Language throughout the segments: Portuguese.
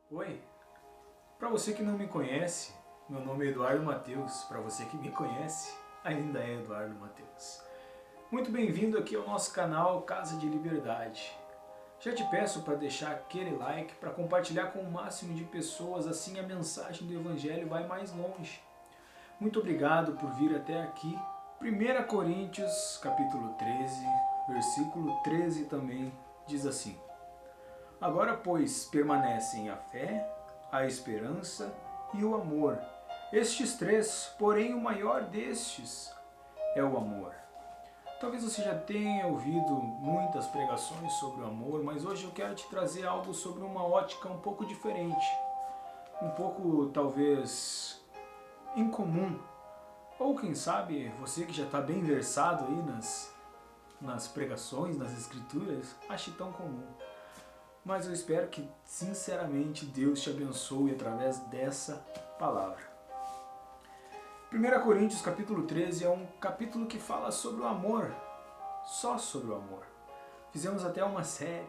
Oi, para você que não me conhece, meu nome é Eduardo Mateus. Para você que me conhece, ainda é Eduardo Mateus. Muito bem-vindo aqui ao nosso canal Casa de Liberdade. Já te peço para deixar aquele like, para compartilhar com o máximo de pessoas, assim a mensagem do Evangelho vai mais longe. Muito obrigado por vir até aqui. 1 Coríntios capítulo 13, versículo 13 também diz assim: Agora, pois, permanecem a fé, a esperança e o amor. Estes três, porém o maior destes é o amor. Talvez você já tenha ouvido muitas pregações sobre o amor, mas hoje eu quero te trazer algo sobre uma ótica um pouco diferente. Um pouco, talvez, incomum. Ou quem sabe, você que já está bem versado aí nas pregações, nas escrituras, ache tão comum. Mas eu espero que, sinceramente, Deus te abençoe através dessa palavra. 1 Coríntios capítulo 13 é um capítulo que fala sobre o amor, só sobre o amor. Fizemos até uma série.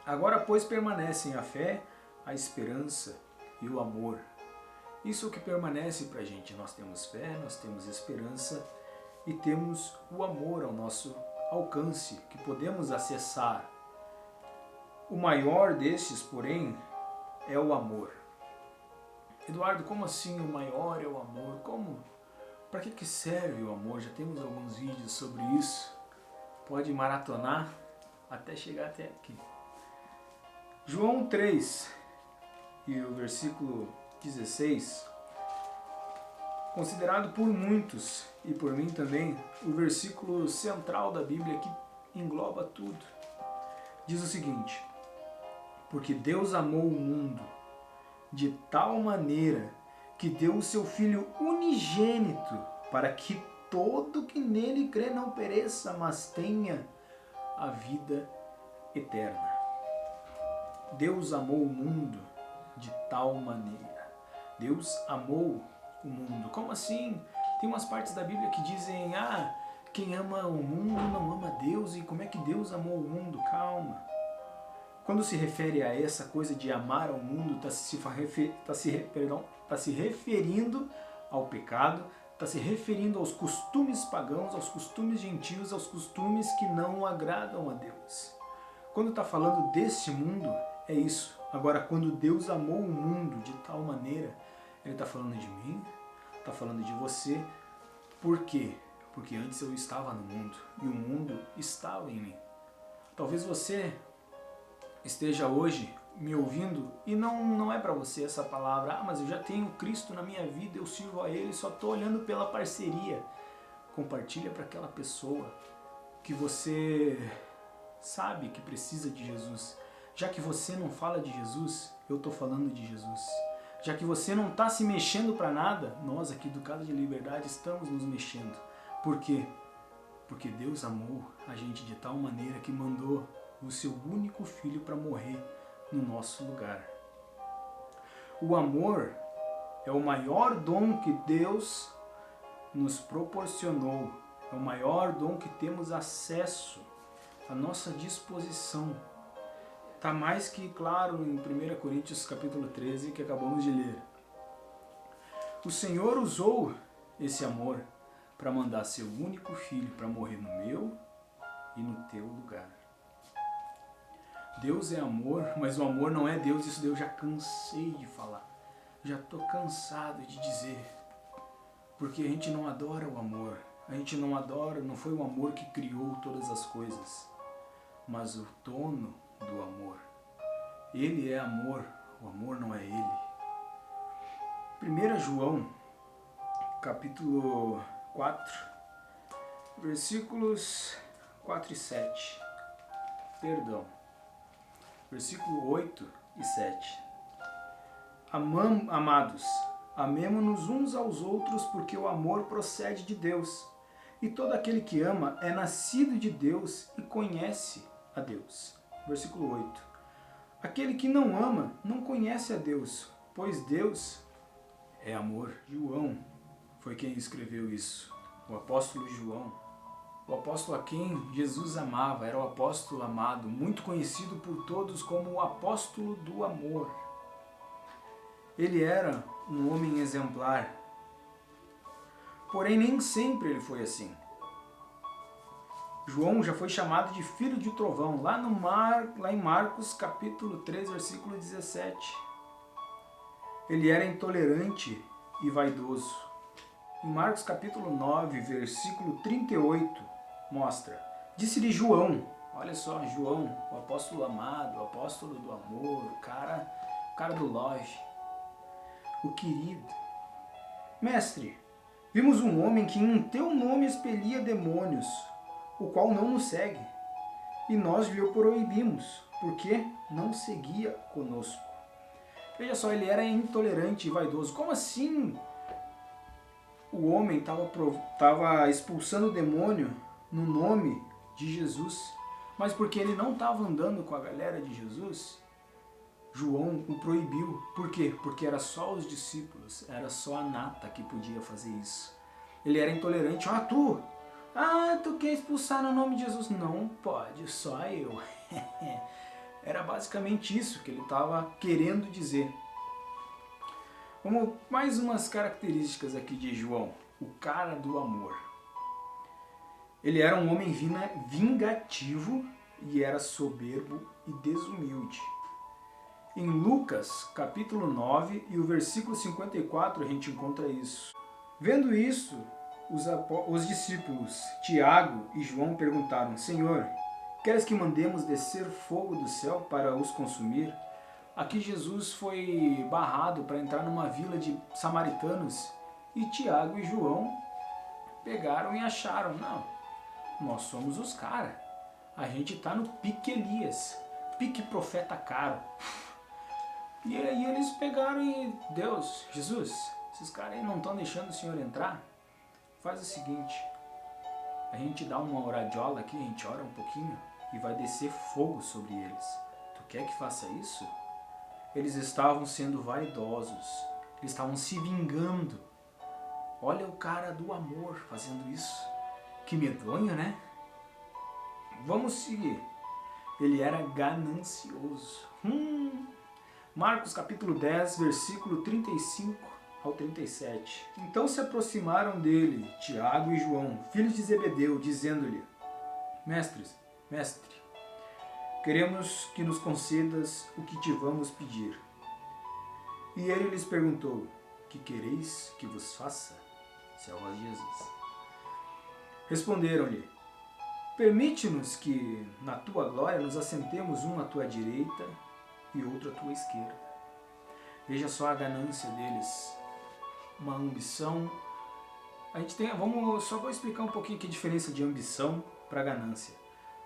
Agora, pois, permanecem a fé, a esperança e o amor. Isso é o que permanece para a gente. Nós temos fé, nós temos esperança e temos o amor ao nosso alcance, que podemos acessar. O maior destes, porém, é o amor. Eduardo, como assim o maior é o amor? Como? Para que serve o amor? Já temos alguns vídeos sobre isso. Pode maratonar até chegar até aqui. João 3 e o versículo 16, considerado por muitos e por mim também o versículo central da Bíblia que engloba tudo. Diz o seguinte: Porque Deus amou o mundo de tal maneira que deu o seu Filho unigênito para que todo que nele crê não pereça, mas tenha a vida eterna. Deus amou o mundo de tal maneira. Deus amou o mundo. Como assim? Tem umas partes da Bíblia que dizem: quem ama o mundo não ama Deus. E como é que Deus amou o mundo? Calma. Quando se refere a essa coisa de amar ao mundo, está se referindo ao pecado, está se referindo aos costumes pagãos, aos costumes gentios, aos costumes que não agradam a Deus. Quando está falando deste mundo, é isso. Agora, quando Deus amou o mundo de tal maneira, Ele está falando de mim, está falando de você. Por quê? Porque antes eu estava no mundo e o mundo estava em mim. Talvez você esteja hoje me ouvindo e não é para você essa palavra: mas eu já tenho Cristo na minha vida, eu sirvo a Ele, só estou olhando pela parceria. Compartilha para aquela pessoa que você sabe que precisa de Jesus. Já que você não fala de Jesus, eu estou falando de Jesus. Já que você não está se mexendo para nada, nós aqui do Casa de Liberdade estamos nos mexendo. Por quê? Porque Deus amou a gente de tal maneira que mandou o seu único filho para morrer no nosso lugar. O amor é o maior dom que Deus nos proporcionou, é o maior dom que temos acesso, à nossa disposição. Está mais que claro em 1 Coríntios capítulo 13 que acabamos de ler. O Senhor usou esse amor para mandar seu único filho para morrer no meu e no teu lugar. Deus é amor, mas o amor não é Deus, isso eu já cansei de falar. Já estou cansado de dizer. Porque a gente não adora o amor. A gente não adora, não foi o amor que criou todas as coisas, mas o dono do amor. Ele é amor, o amor não é ele. 1 João, capítulo 4, versículos 4 e 7. Perdão. Versículo 8 e 7. Amados, amemo-nos uns aos outros, porque o amor procede de Deus. E todo aquele que ama é nascido de Deus e conhece a Deus. Versículo 8. Aquele que não ama não conhece a Deus, pois Deus é amor. João foi quem escreveu isso. O apóstolo João. O apóstolo a quem Jesus amava, era o apóstolo amado, muito conhecido por todos como o apóstolo do amor. Ele era um homem exemplar, porém nem sempre ele foi assim. João já foi chamado de filho de trovão, lá em Marcos capítulo 3, versículo 17. Ele era intolerante e vaidoso. Em Marcos capítulo 9, versículo 38, mostra: disse-lhe João, olha só, João, o apóstolo amado, o apóstolo do amor, o cara do love, o querido: mestre, vimos um homem que em teu nome expelia demônios, o qual não nos segue, e nós lhe o proibimos, porque não seguia conosco. Veja só, ele era intolerante e vaidoso. Como assim o homem estava expulsando o demônio no nome de Jesus? Mas porque ele não estava andando com a galera de Jesus, João o proibiu. Por quê? Porque era só os discípulos, era só a nata que podia fazer isso. Ele era intolerante. Tu quer expulsar no nome de Jesus? Não pode, só eu. Era basicamente isso que ele estava querendo dizer. Vamos mais umas características aqui de João, o cara do amor. Ele era um homem vingativo e era soberbo e desumilde. Em Lucas, capítulo 9 e o versículo 54, a gente encontra isso. Vendo isso, os discípulos Tiago e João perguntaram: Senhor, queres que mandemos descer fogo do céu para os consumir? Aqui Jesus foi barrado para entrar numa vila de samaritanos e Tiago e João pegaram e acharam: não, nós somos os caras. A gente está no pique Elias, pique profeta caro. E aí eles pegaram e: Deus, Jesus, esses caras aí não estão deixando o Senhor entrar? Faz o seguinte, a gente dá uma oradiola aqui, a gente ora um pouquinho e vai descer fogo sobre eles. Tu quer que faça isso? Eles estavam sendo vaidosos, eles estavam se vingando. Olha o cara do amor fazendo isso. Que medonho, né? Vamos seguir. Ele era ganancioso. Marcos capítulo 10, versículo 35 ao 37. Então se aproximaram dele Tiago e João, filhos de Zebedeu, dizendo-lhe: Mestre, queremos que nos concedas o que te vamos pedir. E ele lhes perguntou: que quereis que vos faça? Essa é a voz de Jesus. Responderam-lhe: permite-nos que na tua glória nos assentemos um à tua direita e outro à tua esquerda. Veja só a ganância deles, uma ambição. Só vou explicar um pouquinho aqui a diferença de ambição para ganância.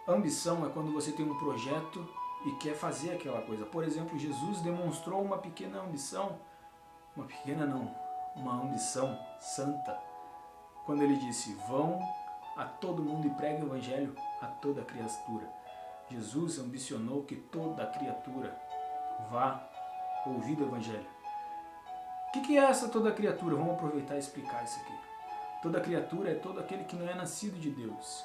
Ambição é quando você tem um projeto e quer fazer aquela coisa. Por exemplo, Jesus demonstrou uma pequena ambição, uma ambição santa, quando ele disse: vão a todo mundo e pregue o evangelho a toda criatura. Jesus ambicionou que toda criatura vá ouvir o evangelho. O que é essa toda criatura? Vamos aproveitar e explicar isso aqui. Toda criatura é todo aquele que não é nascido de Deus.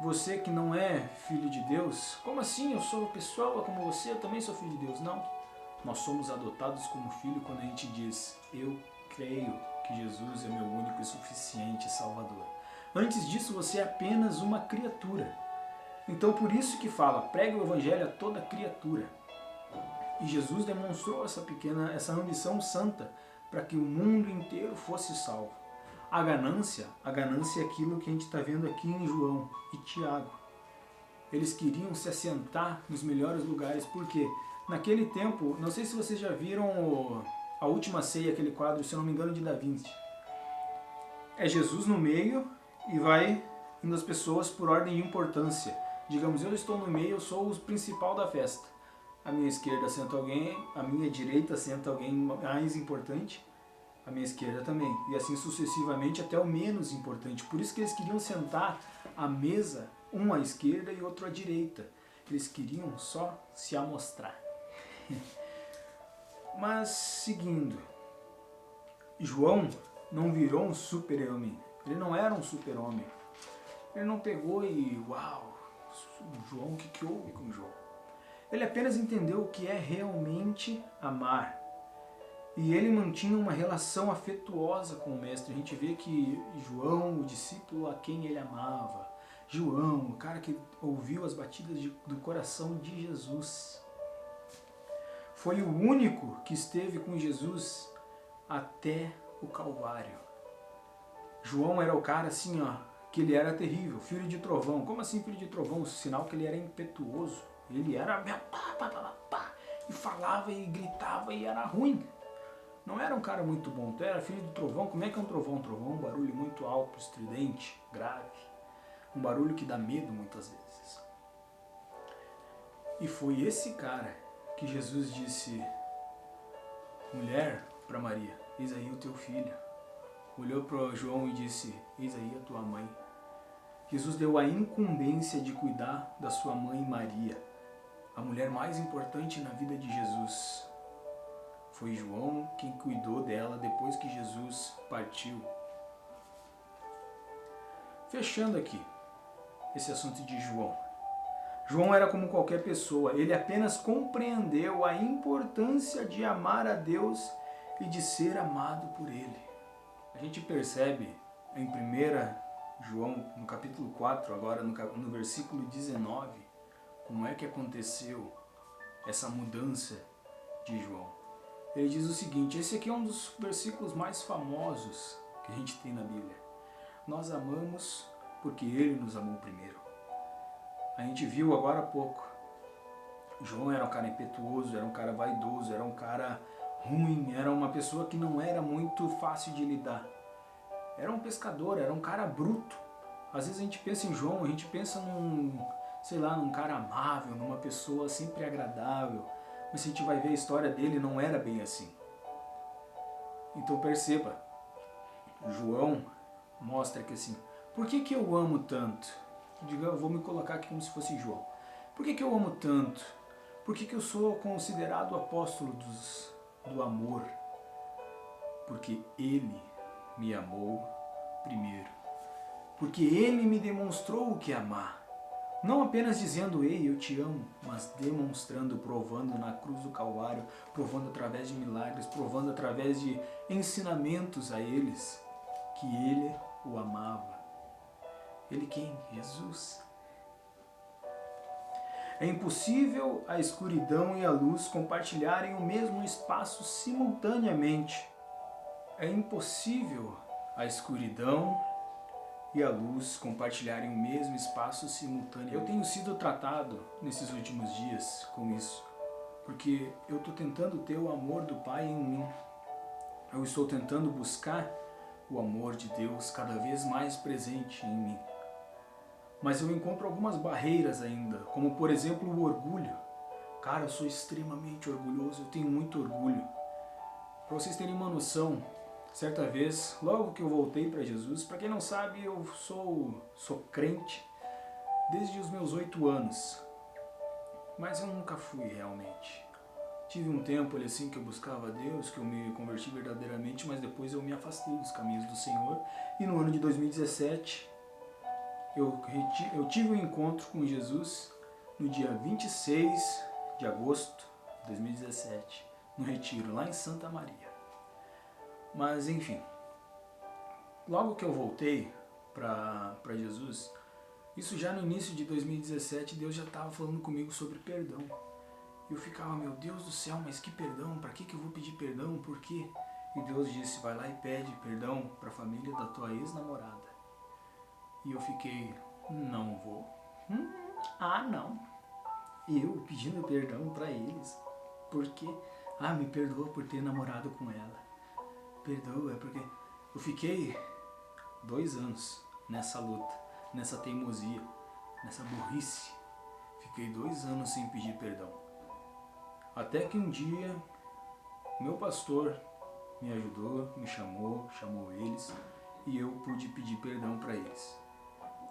Você que não é filho de Deus, como assim? Eu sou pessoa como você, eu também sou filho de Deus. Não. Nós somos adotados como filho quando a gente diz: eu creio que Jesus é meu único e suficiente Salvador. Antes disso, você é apenas uma criatura. Então, por isso que fala: pregue o evangelho a toda criatura. E Jesus demonstrou essa ambição santa para que o mundo inteiro fosse salvo. A ganância é aquilo que a gente está vendo aqui em João e Tiago. Eles queriam se assentar nos melhores lugares, porque naquele tempo, não sei se vocês já viram A Última Ceia, aquele quadro, se eu não me engano, de Da Vinci. É Jesus no meio e vai indo as pessoas por ordem de importância. Digamos, eu estou no meio, eu sou o principal da festa. À minha esquerda senta alguém, à minha direita senta alguém mais importante, à minha esquerda também. E assim sucessivamente até o menos importante. Por isso que eles queriam sentar à mesa, um à esquerda e outro à direita. Eles queriam só se amostrar. Mas seguindo, João não virou um super-homem. Ele não era um super-homem. Ele não pegou e uau, João, o que houve com João? Ele apenas entendeu o que é realmente amar. E ele mantinha uma relação afetuosa com o mestre. A gente vê que João, o discípulo a quem ele amava, João, o cara que ouviu as batidas do coração de Jesus, foi o único que esteve com Jesus até o Calvário. João era o cara assim, ó, que ele era terrível, filho de trovão. Como assim filho de trovão? O sinal que ele era impetuoso. Ele era e falava e gritava e era ruim. Não era um cara muito bom. Tu era filho de trovão. Como é que é um trovão? Um trovão é um barulho muito alto, estridente, grave. Um barulho que dá medo muitas vezes. E foi esse cara que Jesus disse: mulher, para Maria, eis aí o teu filho. Olhou para João e disse: eis aí a tua mãe. Jesus deu a incumbência de cuidar da sua mãe Maria. A mulher mais importante na vida de Jesus. Foi João quem cuidou dela depois que Jesus partiu. Fechando aqui esse assunto de João. João era como qualquer pessoa, ele apenas compreendeu a importância de amar a Deus e de ser amado por Ele. A gente percebe em 1 João, no capítulo 4, agora no versículo 19, como é que aconteceu essa mudança de João. Ele diz o seguinte, esse aqui é um dos versículos mais famosos que a gente tem na Bíblia. Nós amamos porque Ele nos amou primeiro. A gente viu agora há pouco, João era um cara impetuoso, era um cara vaidoso, era um cara ruim, era uma pessoa que não era muito fácil de lidar. Era um pescador, era um cara bruto. Às vezes a gente pensa em João, a gente pensa num cara amável, numa pessoa sempre agradável. Mas se a gente vai ver a história dele, não era bem assim. Então perceba, João mostra que assim, por que eu amo tanto? Eu vou me colocar aqui como se fosse João. Por que eu amo tanto? Por que eu sou considerado apóstolo do amor? Porque Ele me amou primeiro. Porque Ele me demonstrou o que é amar. Não apenas dizendo, ei, eu te amo, mas demonstrando, provando na cruz do Calvário, provando através de milagres, provando através de ensinamentos a eles, que Ele o amava. Ele quem? Jesus. É impossível a escuridão e a luz compartilharem o mesmo espaço simultaneamente. É impossível a escuridão e a luz compartilharem o mesmo espaço simultaneamente. Eu tenho sido tratado nesses últimos dias com isso, porque eu estou tentando ter o amor do Pai em mim. Eu estou tentando buscar o amor de Deus cada vez mais presente em mim. Mas eu encontro algumas barreiras ainda, como por exemplo o orgulho. Cara, eu sou extremamente orgulhoso, eu tenho muito orgulho. Para vocês terem uma noção, certa vez, logo que eu voltei para Jesus, para quem não sabe, eu sou crente desde os meus 8 anos, mas eu nunca fui realmente. Tive um tempo ali assim que eu buscava a Deus, que eu me converti verdadeiramente, mas depois eu me afastei dos caminhos do Senhor. E no ano de 2017, eu tive um encontro com Jesus no dia 26 de agosto de 2017, no retiro, lá em Santa Maria. Mas enfim, logo que eu voltei para Jesus, isso já no início de 2017, Deus já estava falando comigo sobre perdão. E eu ficava, meu Deus do céu, mas que perdão? Para que eu vou pedir perdão? Por quê? E Deus disse, vai lá e pede perdão para a família da tua ex-namorada. E eu fiquei, não vou. Não. Eu pedindo perdão para eles. Por quê? Me perdoa por ter namorado com ela. Perdoa, porque eu fiquei 2 anos nessa luta, nessa teimosia, nessa burrice. Fiquei 2 anos sem pedir perdão. Até que um dia, meu pastor me ajudou, me chamou eles, e eu pude pedir perdão para eles.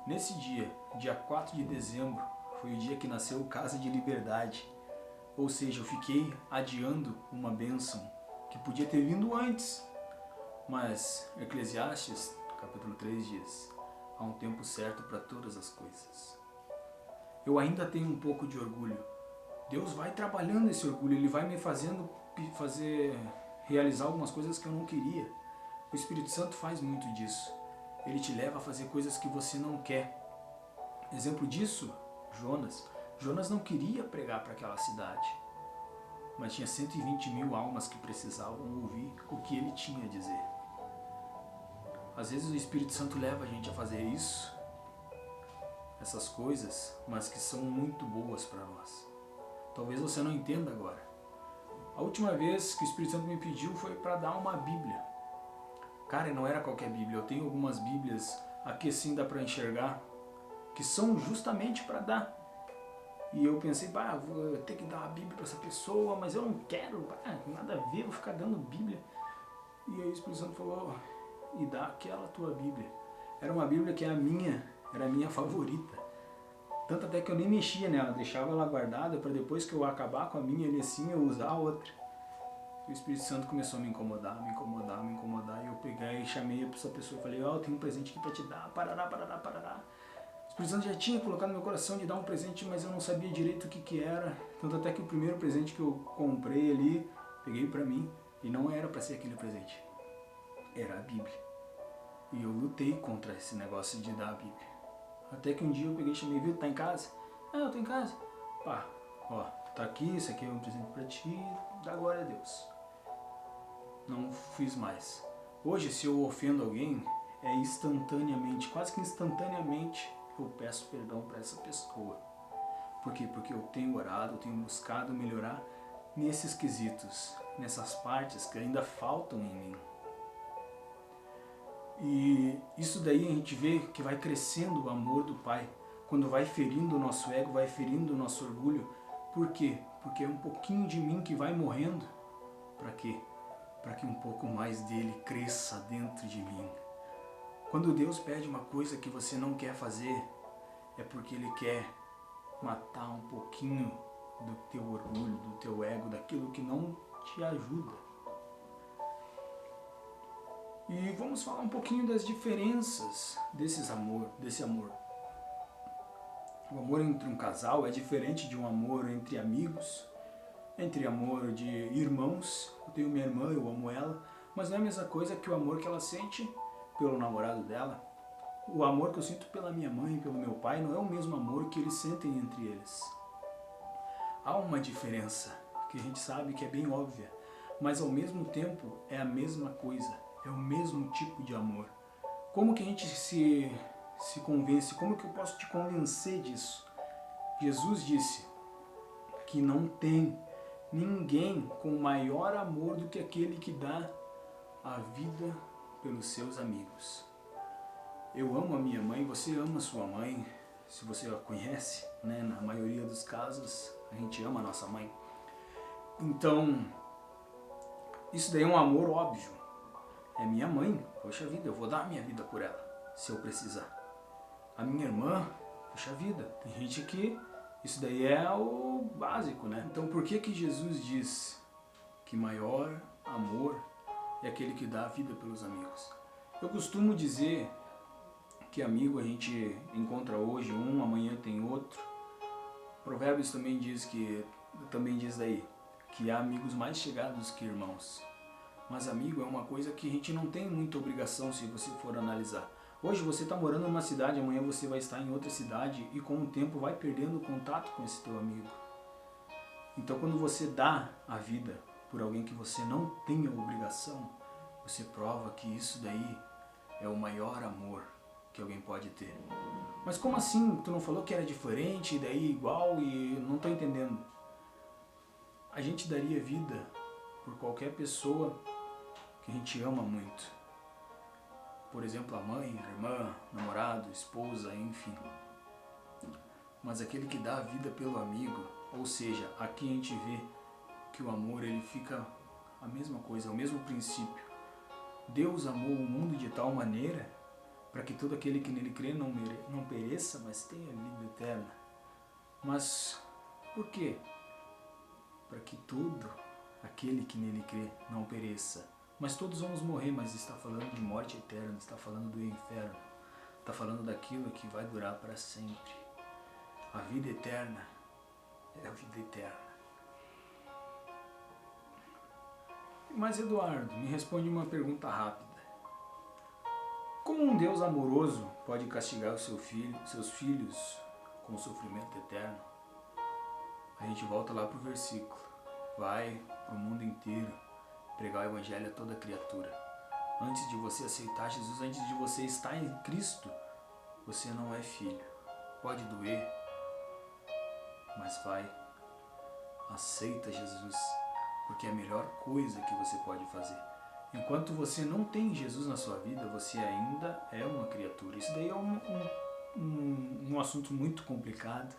Nesse dia, dia 4 de dezembro, foi o dia que nasceu Casa de Liberdade. Ou seja, eu fiquei adiando uma bênção que podia ter vindo antes. Mas Eclesiastes, capítulo 3 diz, há um tempo certo para todas as coisas. Eu ainda tenho um pouco de orgulho. Deus vai trabalhando esse orgulho, Ele vai me fazendo realizar algumas coisas que eu não queria. O Espírito Santo faz muito disso. Ele te leva a fazer coisas que você não quer. Exemplo disso, Jonas. Jonas não queria pregar para aquela cidade, mas tinha 120.000 almas que precisavam ouvir o que ele tinha a dizer. Às vezes o Espírito Santo leva a gente a fazer isso, essas coisas, mas que são muito boas para nós. Talvez você não entenda agora. A última vez que o Espírito Santo me pediu foi para dar uma Bíblia. Cara, não era qualquer Bíblia. Eu tenho algumas Bíblias aqui assim dá para enxergar, que são justamente para dar. E eu pensei, vou ter que dar uma Bíblia para essa pessoa, mas eu não quero, nada a ver, vou ficar dando Bíblia. E aí o Espírito Santo falou, e dá aquela tua Bíblia. Era uma Bíblia que era a minha favorita. Tanto até que eu nem mexia nela, deixava ela guardada para depois que eu acabar com a minha ali assim, eu usar a outra. E o Espírito Santo começou a me incomodar. E eu peguei e chamei essa pessoa e falei, eu tenho um presente aqui para te dar, parará. O Espírito Santo já tinha colocado no meu coração de dar um presente, mas eu não sabia direito o que era. Tanto até que o primeiro presente que eu comprei ali, peguei para mim, e não era para ser aquele presente. Era a Bíblia. E eu lutei contra esse negócio de dar a Bíblia. Até que um dia eu peguei e chamei, viu, tá em casa? Eu tô em casa. Tá aqui, isso aqui é um presente pra ti, dá glória a Deus. Não fiz mais. Hoje, se eu ofendo alguém, é instantaneamente, quase que instantaneamente, eu peço perdão para essa pessoa. Por quê? Porque eu tenho orado, eu tenho buscado melhorar nesses quesitos, nessas partes que ainda faltam em mim. E isso daí a gente vê que vai crescendo o amor do Pai, quando vai ferindo o nosso ego, vai ferindo o nosso orgulho. Por quê? Porque é um pouquinho de mim que vai morrendo. Para quê? Para que um pouco mais dele cresça dentro de mim. Quando Deus pede uma coisa que você não quer fazer, é porque Ele quer matar um pouquinho do teu orgulho, do teu ego, daquilo que não te ajuda. E vamos falar um pouquinho das diferenças desse amor. O amor entre um casal é diferente de um amor entre amigos, entre amor de irmãos. Eu tenho minha irmã, eu amo ela, mas não é a mesma coisa que o amor que ela sente pelo namorado dela. O amor que eu sinto pela minha mãe e pelo meu pai não é o mesmo amor que eles sentem entre eles. Há uma diferença que a gente sabe que é bem óbvia, mas ao mesmo tempo é a mesma coisa. É o mesmo tipo de amor. Como que a gente se convence? Como que eu posso te convencer disso? Jesus disse que não tem ninguém com maior amor do que aquele que dá a vida pelos seus amigos. Eu amo a minha mãe, você ama a sua mãe, se você a conhece, né? Na maioria dos casos, a gente ama a nossa mãe. Então, isso daí é um amor óbvio. É minha mãe, poxa vida, eu vou dar a minha vida por ela, se eu precisar. A minha irmã, poxa vida, tem gente que isso daí é o básico, né? Então por que Jesus diz que maior amor é aquele que dá a vida pelos amigos? Eu costumo dizer que amigo a gente encontra hoje um, amanhã tem outro. Provérbios também diz daí que há amigos mais chegados que irmãos. Mas amigo é uma coisa que a gente não tem muita obrigação se você for analisar. Hoje você está morando numa cidade, amanhã você vai estar em outra cidade e com o tempo vai perdendo o contato com esse teu amigo. Então quando você dá a vida por alguém que você não tem a obrigação, você prova que isso daí é o maior amor que alguém pode ter. Mas como assim? Tu não falou que era diferente e daí igual e não estou entendendo. A gente daria vida por qualquer pessoa que a gente ama muito. Por exemplo, a mãe, a irmã, namorado, esposa, enfim. Mas aquele que dá a vida pelo amigo, ou seja, aqui a gente vê que o amor ele fica a mesma coisa, o mesmo princípio. Deus amou o mundo de tal maneira para que todo aquele que nele crê não pereça, mas tenha vida eterna. Mas por quê? Para que todo aquele que nele crê não pereça. Mas todos vamos morrer, mas está falando de morte eterna, está falando do inferno, está falando daquilo que vai durar para sempre. A vida eterna é a vida eterna. Mas Eduardo, me responde uma pergunta rápida. Como um Deus amoroso pode castigar seus filhos com sofrimento eterno? A gente volta lá pro versículo. Vai pro mundo inteiro pregar o evangelho a toda criatura. Antes de você aceitar Jesus, antes de você estar em Cristo, você não é filho. Pode doer, mas vai. Aceita Jesus, porque é a melhor coisa que você pode fazer. Enquanto você não tem Jesus na sua vida, você ainda é uma criatura. Isso daí é um assunto muito complicado,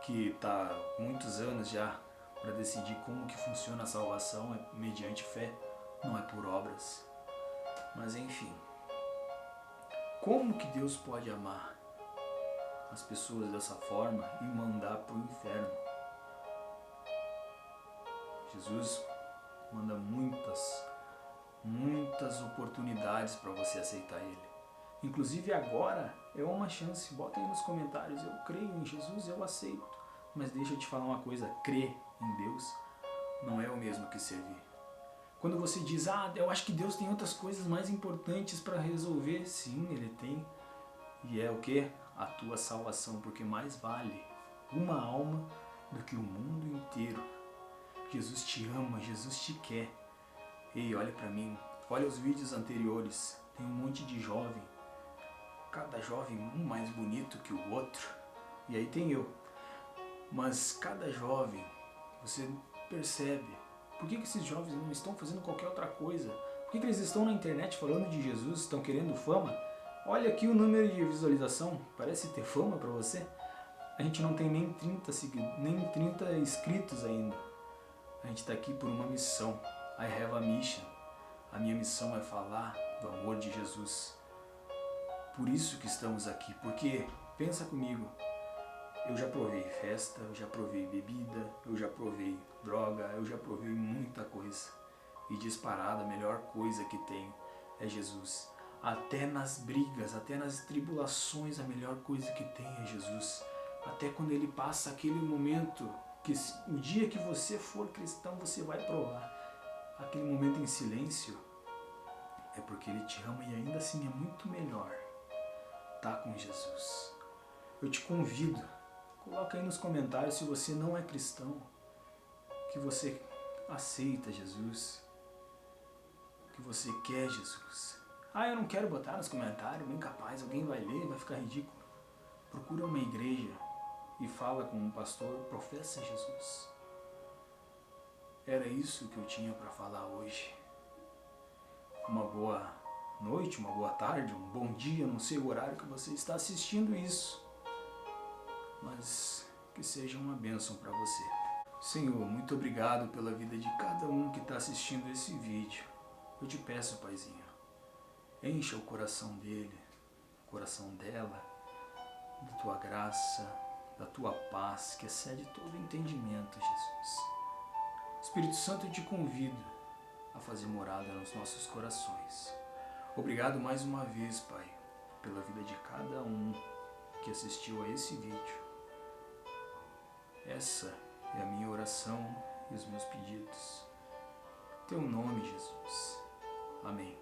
que está muitos anos já para decidir como que funciona a salvação, é mediante fé, não é por obras. Mas enfim, como que Deus pode amar as pessoas dessa forma e mandar para o inferno? Jesus manda muitas oportunidades para você aceitar Ele. Inclusive agora é uma chance. Bota aí nos comentários: eu creio em Jesus, eu aceito. Mas deixa eu te falar uma coisa: crer em Deus não é o mesmo que servir. Quando você diz, eu acho que Deus tem outras coisas mais importantes para resolver. Sim, Ele tem. E é o que? A tua salvação, porque mais vale uma alma do que o mundo inteiro. Jesus te ama, Jesus te quer. Ei, olha pra mim, olha os vídeos anteriores, tem um monte de jovem, cada jovem um mais bonito que o outro, e aí tem eu. Mas cada jovem, você percebe, por que esses jovens não estão fazendo qualquer outra coisa? Por que eles estão na internet falando de Jesus, estão querendo fama? Olha aqui o número de visualização, parece ter fama pra você? A gente não tem nem 30 inscritos ainda. A gente está aqui por uma missão. I have a mission. A minha missão é falar do amor de Jesus. Por isso que estamos aqui. Porque, pensa comigo, eu já provei festa, eu já provei bebida, eu já provei droga, eu já provei muita coisa. E disparada, a melhor coisa que tenho é Jesus. Até nas brigas, até nas tribulações, a melhor coisa que tem é Jesus. Até quando Ele passa aquele momento que o dia que você for cristão, você vai provar. Aquele momento em silêncio é porque Ele te ama e ainda assim é muito melhor estar com Jesus. Eu te convido, coloca aí nos comentários se você não é cristão, que você aceita Jesus, que você quer Jesus. Eu não quero botar nos comentários, bem capaz, alguém vai ler, vai ficar ridículo. Procura uma igreja e fala com um pastor, professa Jesus. Era isso que eu tinha para falar hoje. Uma boa noite, uma boa tarde, um bom dia, não sei o horário que você está assistindo isso, mas que seja uma bênção para você. Senhor, muito obrigado pela vida de cada um que está assistindo esse vídeo. Eu te peço, Paizinho, encha o coração dele, o coração dela, da tua graça, da tua paz, que excede todo entendimento, Jesus. Espírito Santo, eu te convido a fazer morada nos nossos corações. Obrigado mais uma vez, Pai, pela vida de cada um que assistiu a esse vídeo. Essa é a minha oração e os meus pedidos. Teu nome, Jesus. Amém.